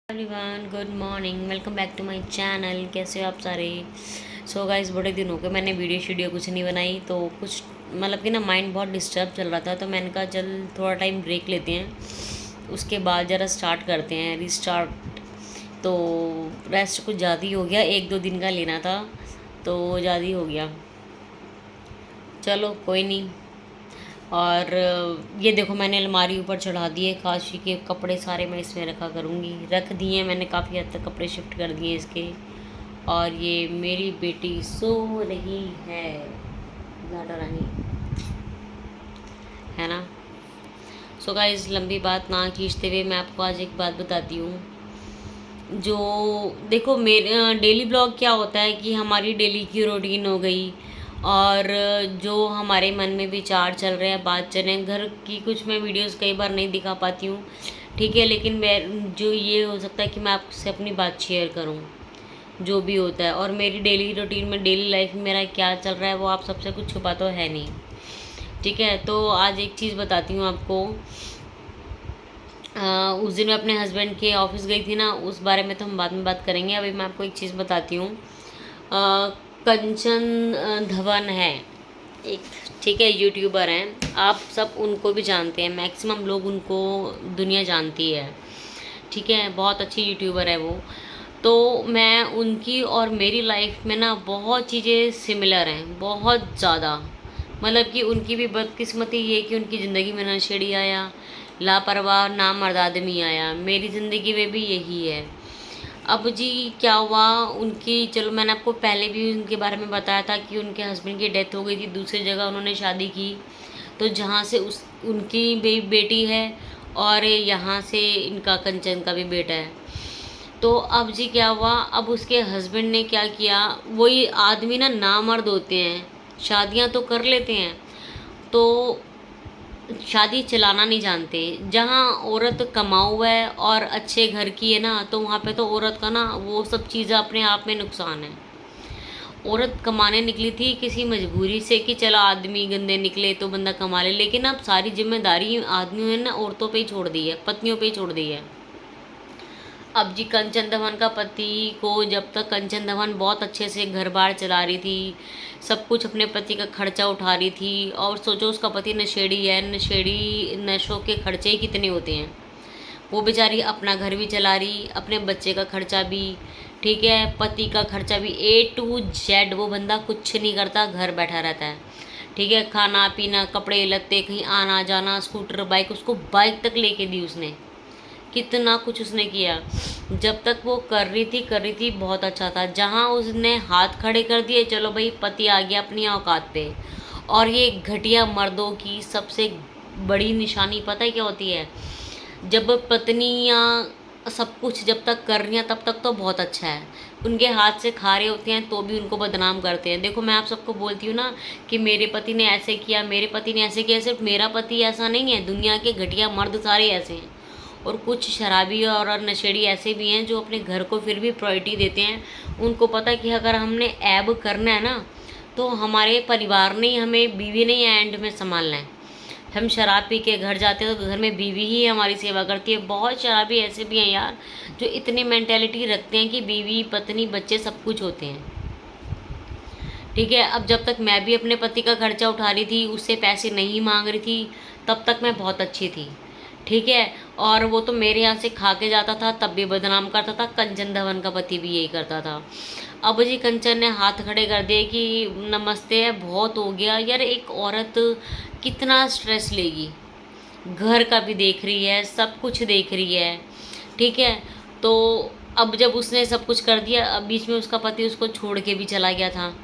Everyone, good morning. Welcome back to my channel. कैसे हो आप सारे? सो गाइस, बड़े दिन हो गए मैंने वीडियो कुछ नहीं बनाई, तो कुछ मतलब कि ना माइंड बहुत डिस्टर्ब चल रहा था, तो मैंने कहा चल थोड़ा टाइम ब्रेक लेते हैं, उसके बाद ज़रा स्टार्ट करते हैं, रीस्टार्ट। तो रेस्ट कुछ ज़्यादा ही हो गया, 1-2 दिन का लेना था तो ज़्यादा ही हो गया। चलो कोई नहीं। और ये देखो, मैंने अलमारी ऊपर चढ़ा दिए, काशी के कपड़े सारे मैं इसमें रखा करूँगी। रख दिए मैंने, काफ़ी हद तक कपड़े शिफ्ट कर दिए इसके। और ये मेरी बेटी सो रही है, ज़्यादा रानी, है ना। सो गाइस, लंबी बात ना खींचते हुए मैं आपको आज एक बात बताती हूँ। जो देखो, मेरे डेली ब्लॉग क्या होता है कि हमारी डेली की रूटीन हो गई, और जो हमारे मन में विचार चल रहे हैं, बात चल रहे हैं, घर की कुछ मैं वीडियोस कई बार नहीं दिखा पाती हूँ, ठीक है, लेकिन मैं जो ये हो सकता है कि मैं आपसे अपनी बात शेयर करूँ, जो भी होता है। और मेरी डेली रूटीन में, डेली लाइफ में मेरा क्या चल रहा है वो आप सबसे कुछ छुपा तो है नहीं, ठीक है। तो आज एक चीज़ बताती हूँ आपको। उस दिन मैं अपने हस्बैंड के ऑफिस गई थी ना, उस बारे में तो हम बाद में बात करेंगे। अभी मैं आपको एक चीज़ बताती हूँ। कंचन धवन है एक, ठीक है, यूट्यूबर हैं, आप सब उनको भी जानते हैं, मैक्सिमम लोग उनको दुनिया जानती है, ठीक है, बहुत अच्छी यूट्यूबर है वो। तो मैं उनकी और मेरी लाइफ में ना बहुत चीज़ें सिमिलर हैं, बहुत ज़्यादा। मतलब कि उनकी भी बदकिस्मती ये कि उनकी ज़िंदगी में नशेड़ी आया, लापरवाह नामर्द आदमी आया, मेरी ज़िंदगी में भी यही है। अब जी क्या हुआ उनकी, चलो मैंने आपको पहले भी उनके बारे में बताया था कि उनके हस्बैंड की डेथ हो गई थी, दूसरी जगह उन्होंने शादी की, तो जहाँ से उस उनकी भी बेटी है, और यहाँ से इनका कंचन का भी बेटा है। तो अब जी क्या हुआ, अब उसके हस्बैंड ने क्या किया, वही आदमी ना नामर्द होते हैं, शादियाँ तो कर लेते हैं, तो शादी चलाना नहीं जानते। जहाँ औरत कमाऊ है और अच्छे घर की है ना, तो वहाँ पे तो औरत का ना वो सब चीज़ें अपने आप में नुकसान है। औरत कमाने निकली थी किसी मजबूरी से कि चलो आदमी गंदे निकले तो बंदा कमा ले, लेकिन अब सारी जिम्मेदारी आदमियों ने ना औरतों पे ही छोड़ दी है, पत्नियों पे ही छोड़ दी है। अब जी कंचन धवन का पति को, जब तक कंचन धवन बहुत अच्छे से घर बार चला रही थी, सब कुछ अपने पति का खर्चा उठा रही थी, और सोचो उसका पति नशेड़ी है, नशेड़ी नशों के खर्चे ही कितने होते हैं। वो बेचारी अपना घर भी चला रही, अपने बच्चे का खर्चा भी, ठीक है, पति का खर्चा भी, A to Z वो बंदा कुछ नहीं करता, घर बैठा रहता है, ठीक है, खाना पीना कपड़े लत्ते, कहीं आना जाना, स्कूटर बाइक, उसको बाइक तक लेके दी उसने, कितना कुछ उसने किया। जब तक वो कर रही थी बहुत अच्छा था। जहाँ उसने हाथ खड़े कर दिए, चलो भाई पति आ गया अपनी औकात पे। और ये घटिया मर्दों की सबसे बड़ी निशानी पता है क्या होती है? जब पत्नियाँ सब कुछ जब तक कर रही हैं तब तक तो बहुत अच्छा है, उनके हाथ से खा रहे होते हैं तो भी उनको बदनाम करते हैं। देखो मैं आप सबको बोलती हूँ ना कि मेरे पति ने ऐसे किया, मेरे पति ने ऐसे किया, सिर्फ मेरा पति ऐसा नहीं है, दुनिया के घटिया मर्द सारे ऐसे हैं। और कुछ शराबी और नशेड़ी ऐसे भी हैं जो अपने घर को फिर भी प्रायोरिटी देते हैं। उनको पता है कि अगर हमने ऐब करना है ना, तो हमारे परिवार ने ही हमें, बीवी ने ही एंड में संभालना है। हम शराब पी के घर जाते हैं तो घर में बीवी ही हमारी सेवा करती है। बहुत शराबी ऐसे भी हैं यार जो इतनी मेंटेलिटी रखते हैं कि बीवी पत्नी बच्चे सब कुछ होते हैं, ठीक है। अब जब तक मैं भी अपने पति का खर्चा उठा रही थी, उससे पैसे नहीं मांग रही थी, तब तक मैं बहुत अच्छी थी, ठीक है। और वो तो मेरे यहाँ से खा के जाता था तब भी बदनाम करता था। कंचन धवन का पति भी यही करता था। अब जी कंचन ने हाथ खड़े कर दिए कि नमस्ते है, बहुत हो गया यार। एक औरत कितना स्ट्रेस लेगी, घर का भी देख रही है, सब कुछ देख रही है, ठीक है। तो अब जब उसने सब कुछ कर दिया, अब बीच में उसका पति उसको छोड़ के भी चला गया था,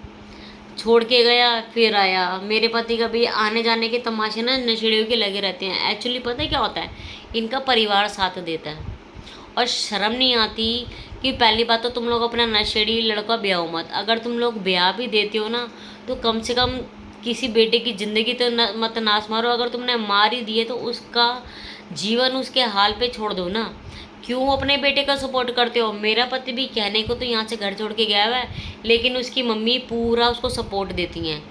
छोड़ के गया फिर आया। मेरे पति का भी आने जाने के तमाशे ना नशेड़ियों के लगे रहते हैं। एक्चुअली पता है क्या होता है, इनका परिवार साथ देता है, और शर्म नहीं आती कि पहली बात तो तुम लोग अपना नशेड़ी लड़का ब्याहो मत। अगर तुम लोग ब्याह भी देते हो ना, तो कम से कम किसी बेटे की ज़िंदगी तो मत नाश मारो। अगर तुमने मार ही दिए तो उसका जीवन उसके हाल पे छोड़ दो ना। क्यों अपने बेटे का सपोर्ट करते हो? मेरा पति भी कहने को तो यहाँ से घर छोड़ के गया हुआ है, लेकिन उसकी मम्मी पूरा उसको सपोर्ट देती हैं।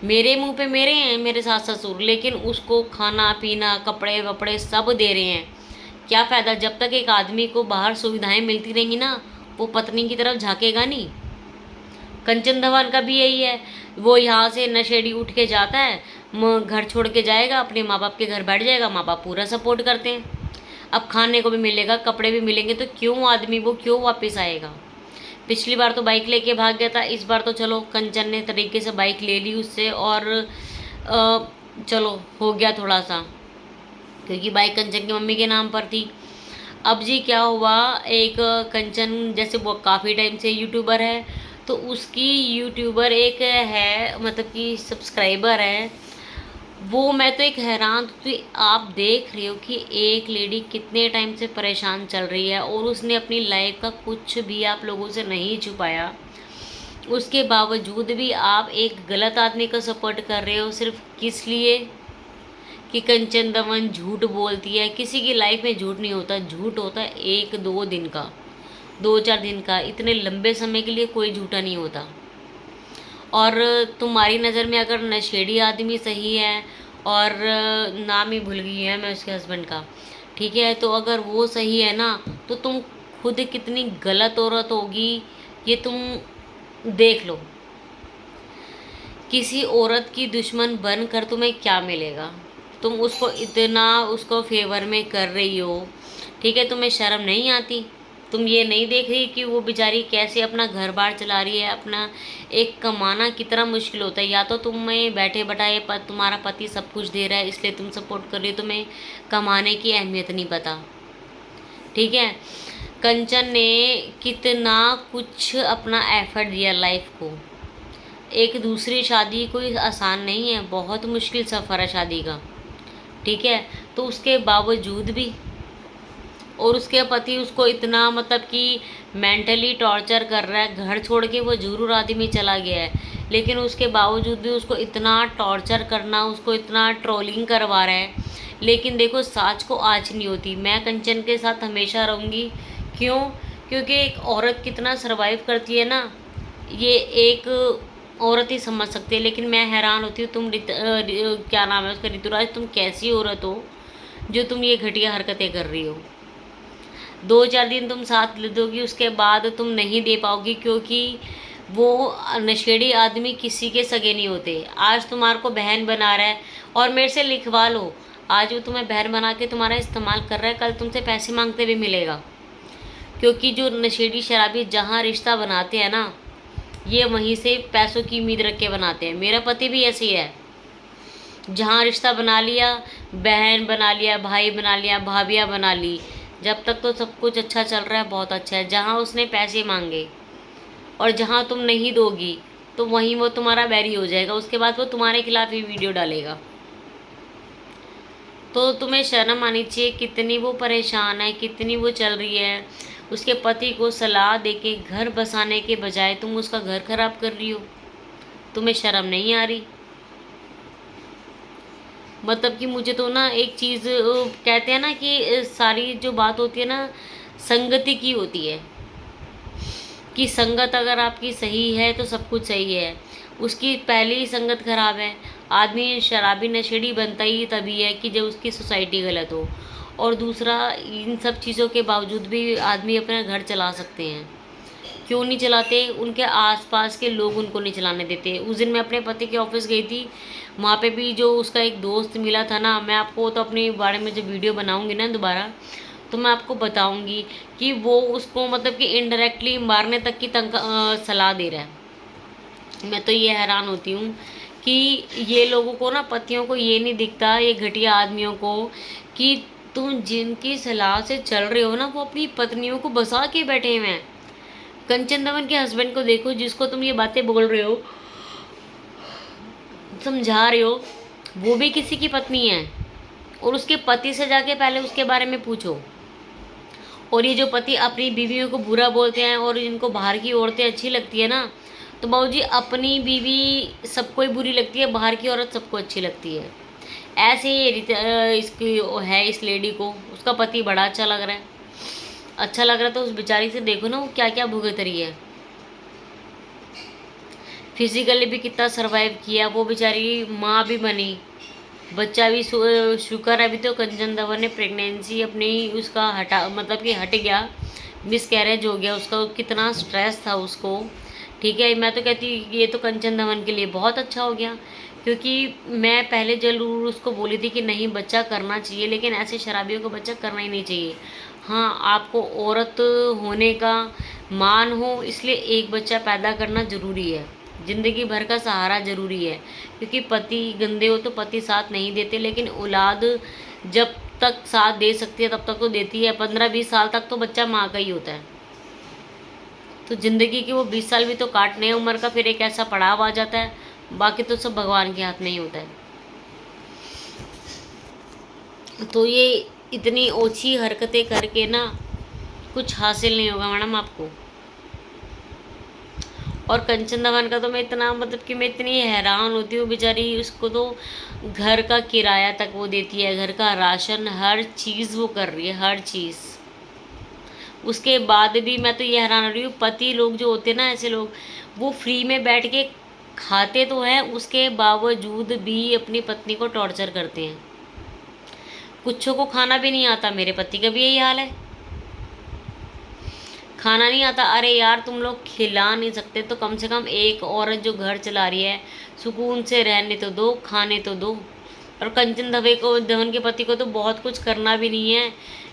मेरे मुंह पे मेरे हैं मेरे सास ससुर, लेकिन उसको खाना पीना कपड़े वपड़े सब दे रहे हैं। क्या फ़ायदा? जब तक एक आदमी को बाहर सुविधाएं मिलती रहेंगी ना, वो पत्नी की तरफ झांकेगा नहीं। कंचन धवन का भी यही है, वो यहाँ से नशेड़ी उठ के जाता है, घर छोड़ के जाएगा, अपने माँ बाप के घर बैठ जाएगा, माँ बाप पूरा सपोर्ट करते हैं। अब खाने को भी मिलेगा, कपड़े भी मिलेंगे, तो क्यों आदमी वो क्यों वापस आएगा? पिछली बार तो बाइक लेके भाग गया था, इस बार तो चलो कंचन ने तरीके से बाइक ले ली उससे, और चलो हो गया थोड़ा सा, क्योंकि बाइक कंचन की मम्मी के नाम पर थी। अब जी क्या हुआ, एक कंचन जैसे वो काफ़ी टाइम से यूट्यूबर है, तो उसकी यूट्यूबर एक है, मतलब कि सब्सक्राइबर है वो, मैं तो एक हैरान थी। आप देख रहे हो कि एक लेडी कितने टाइम से परेशान चल रही है, और उसने अपनी लाइफ का कुछ भी आप लोगों से नहीं छुपाया। उसके बावजूद भी आप एक गलत आदमी का सपोर्ट कर रहे हो, सिर्फ किस लिए कि कंचन दमन झूठ बोलती है। किसी की लाइफ में झूठ नहीं होता, झूठ होता है 1-2 दिन का, 2-4 दिन का, इतने लंबे समय के लिए कोई झूठा नहीं होता। और तुम्हारी नज़र में अगर नशेड़ी आदमी सही है, और नाम ही भूल गई है मैं उसके हस्बैंड का, ठीक है, तो अगर वो सही है ना, तो तुम खुद कितनी गलत औरत होगी ये तुम देख लो। किसी औरत की दुश्मन बनकर तुम्हें क्या मिलेगा? तुम उसको इतना उसको फेवर में कर रही हो, ठीक है, तुम्हें शर्म नहीं आती? तुम ये नहीं देख रही कि वो बेचारी कैसे अपना घर बार चला रही है? अपना एक कमाना कितना मुश्किल होता है। या तो तुम्हें बैठे बैठाए तुम्हारा पति सब कुछ दे रहा है इसलिए तुम सपोर्ट कर रही हो, तुम्हें कमाने की अहमियत नहीं पता, ठीक है। कंचन ने कितना कुछ अपना एफर्ट दिया लाइफ को। एक दूसरी शादी कोई आसान नहीं है, बहुत मुश्किल सफ़र है शादी का, ठीक है। तो उसके बावजूद भी, और उसके पति उसको इतना मतलब कि मेंटली टॉर्चर कर रहा है, घर छोड़ के वो जरूर आदमी चला गया है, लेकिन उसके बावजूद भी उसको इतना टॉर्चर करना, उसको इतना ट्रोलिंग करवा रहा है। लेकिन देखो, साच को आज नहीं होती। मैं कंचन के साथ हमेशा रहूँगी। क्यों? क्योंकि एक औरत कितना सर्वाइव करती है ना, ये एक औरत ही समझ सकती है। लेकिन मैं हैरान होती हूँ, तुम क्या नाम है उसका, ऋतुराज, तुम कैसी औरत हो जो तुम ये घटिया हरकतें कर रही हो? 2-4 दिन तुम साथ ले दोगी, उसके बाद तुम नहीं दे पाओगी, क्योंकि वो नशेड़ी आदमी किसी के सगे नहीं होते। आज तुम्हारे को बहन बना रहा है, और मेरे से लिखवा लो, आज वो तुम्हें बहन बना के तुम्हारा इस्तेमाल कर रहा है, कल तुमसे पैसे मांगते भी मिलेगा। क्योंकि जो नशेड़ी शराबी जहाँ रिश्ता बनाते हैं ना, ये वहीं से पैसों की उम्मीद रख के बनाते हैं। मेरा पति भी ऐसे ही है, जहाँ रिश्ता बना लिया, बहन बना लिया, भाई बना लिया, भाभियाँ बना ली, जब तक तो सब कुछ अच्छा चल रहा है, बहुत अच्छा है। जहाँ उसने पैसे मांगे और जहाँ तुम नहीं दोगी, तो वहीं वो तुम्हारा बैरी हो जाएगा। उसके बाद वो तुम्हारे खिलाफ ही वीडियो डालेगा। तो तुम्हें शर्म आनी चाहिए, कितनी वो परेशान है, कितनी वो चल रही है। उसके पति को सलाह देके घर बसाने के बजाय तुम उसका घर खराब कर रही हो। तुम्हें शर्म नहीं आ रही? मतलब कि मुझे तो ना एक चीज़ कहते हैं ना कि सारी जो बात होती है ना, संगति की होती है, कि संगत अगर आपकी सही है तो सब कुछ सही है। उसकी पहले ही संगत खराब है। आदमी शराबी नशेड़ी बनता ही तभी है कि जब उसकी सोसाइटी गलत हो। और दूसरा, इन सब चीज़ों के बावजूद भी आदमी अपना घर चला सकते हैं। क्यों नहीं चलाते? उनके आसपास के लोग उनको नहीं चलाने देते। उस दिन मैं अपने पति के ऑफिस गई थी, वहाँ पे भी जो उसका एक दोस्त मिला था ना, मैं आपको तो अपने बारे में जब वीडियो बनाऊँगी ना दोबारा, तो मैं आपको बताऊँगी कि वो उसको मतलब कि इनडायरेक्टली मारने तक की सलाह दे रहा है। मैं तो ये हैरान होती हूँ कि ये लोगों को ना, पतियों को ये नहीं दिखता, ये घटिया आदमियों को, कि तुम जिनकी सलाह से चल रहे हो ना, वो अपनी पत्नियों को बसा के बैठे हुए हैं। कंचन दमन के हस्बैंड को देखो, जिसको तुम ये बातें बोल रहे हो, समझा रहे हो, वो भी किसी की पत्नी है। और उसके पति से जाके पहले उसके बारे में पूछो। और ये जो पति अपनी बीवियों को बुरा बोलते हैं और इनको बाहर की औरतें अच्छी लगती है ना, तो बाबू जी, अपनी बीवी सबको ही बुरी लगती है, बाहर की औरत सबको अच्छी लगती है। ऐसे ही इसकी है, इस लेडी को उसका पति बड़ा अच्छा लग रहा है। अच्छा लग रहा है तो उस बेचारी से देखो ना, वो क्या क्या भुगत रही है। फिजिकली भी कितना सरवाइव किया, वो बेचारी माँ भी बनी, बच्चा भी शुक्र है अभी तो कंचन दवा ने प्रेगनेंसी अपनी उसका हटा, मतलब कि हट गया, मिसकैरेज हो गया उसका, कितना स्ट्रेस था उसको। ठीक है, मैं तो कहती ये तो कंचन दमन के लिए बहुत अच्छा हो गया, क्योंकि मैं पहले जरूर उसको बोली थी कि नहीं बच्चा करना चाहिए, लेकिन ऐसे शराबियों को बच्चा करना ही नहीं चाहिए। हाँ, आपको औरत होने का मान हो, इसलिए एक बच्चा पैदा करना ज़रूरी है, ज़िंदगी भर का सहारा ज़रूरी है, क्योंकि पति गंदे हो तो पति साथ नहीं देते, लेकिन औलाद जब तक साथ दे सकती है तब तक तो देती है। 15-20 साल तक तो बच्चा माँ का ही होता है, तो ज़िंदगी के वो 20 साल भी तो काटने हैं उम्र का, फिर एक ऐसा पड़ाव आ जाता है, बाकी तो सब भगवान के हाथ में ही होता है। तो ये इतनी ओछी हरकतें करके ना कुछ हासिल नहीं होगा मैडम आपको। और कंचन दमन का तो मैं इतना, मतलब कि मैं इतनी हैरान होती हूँ, बेचारी उसको तो घर का किराया तक वो देती है, घर का राशन, हर चीज़ वो कर रही है, हर चीज़। उसके बाद भी मैं तो ये हैरान हो रही हूँ, पति लोग जो होते हैं ना, ऐसे लोग, वो फ्री में बैठ के खाते तो हैं, उसके बावजूद भी अपनी पत्नी को टॉर्चर करते हैं। कुछों को खाना भी नहीं आता, मेरे पति का भी यही हाल है, खाना नहीं आता। अरे यार, तुम लोग खिला नहीं सकते तो कम से कम एक औरत जो घर चला रही है सुकून से रहने तो दो, खाने तो दो। और कंचन धवन के पति को तो बहुत कुछ करना भी नहीं है,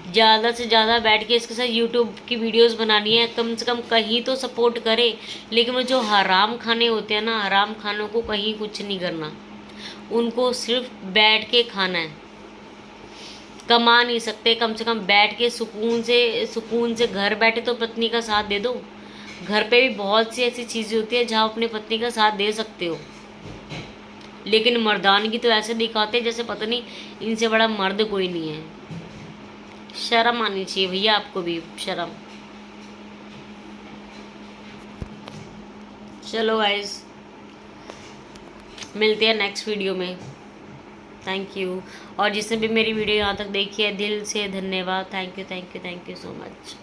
ज़्यादा से ज़्यादा बैठ के इसके साथ यूट्यूब की वीडियोस बनानी है, कम से कम कहीं तो सपोर्ट करे। लेकिन वो जो हराम खाने होते हैं ना, हराम खानों को कहीं कुछ नहीं करना, उनको सिर्फ बैठ के खाना है, कमा नहीं सकते, कम से कम बैठ के सुकून से घर बैठे तो पत्नी का साथ दे दो। घर पे भी बहुत सी ऐसी चीज़ें होती है जहाँ अपनी पत्नी का साथ दे सकते हो, लेकिन मर्दानगी तो ऐसे दिखाते हैं जैसे पता नहीं इनसे बड़ा मर्द कोई नहीं है। शर्म आनी चाहिए भैया, आपको भी शर्म। चलो गाइस, मिलते हैं नेक्स्ट वीडियो में। Thank you. और जिसने भी मेरी वीडियो यहाँ तक देखी है, दिल से धन्यवाद। Thank you, thank you, thank you so much.